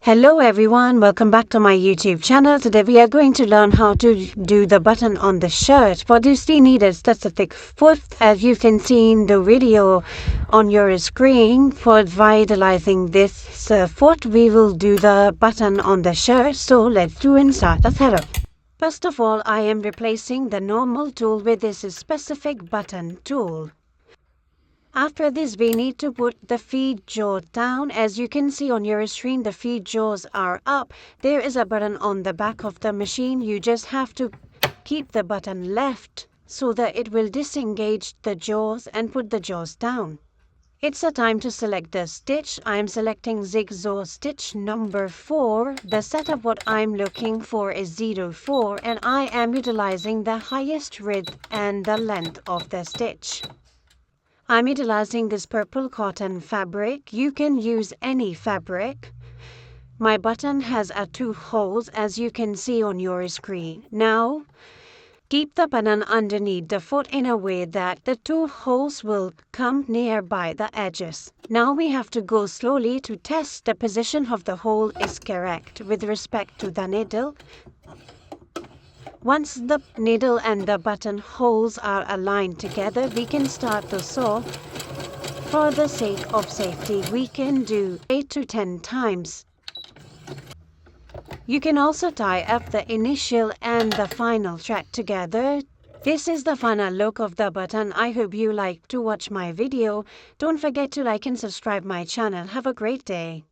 Hello everyone, welcome back to my YouTube channel. Today we are going to learn how to do the button on the shirt. For this we need a specific foot, as you can see in the video on your screen. For vitalizing this foot, we will do the button on the shirt. So let's do and start the setup. First of all, I am replacing the normal tool with this specific button tool. After this, we need to put the feed jaw down. As you can see on your screen, the feed jaws are up. There is a button on the back of the machine. You just have to keep the button left so that it will disengage the jaws and put the jaws down. It's a time to select the stitch. I am selecting zigzag stitch number 4. The setup what I'm looking for is 04, and I am utilizing the highest width and the length of the stitch. I'm utilizing this purple cotton fabric. You can use any fabric. My button has 2 holes, as you can see on your screen. Now, keep the button underneath the foot in a way that the 2 holes will come nearby the edges. Now we have to go slowly to test the position of the hole is correct with respect to the needle. Once the needle and the button holes are aligned together, we can start to sew. For the sake of safety, we can do 8 to 10 times. You can also tie up the initial and the final thread together. This is the final look of the button. I hope you like to watch my video. Don't forget to like and subscribe my channel. Have a great day.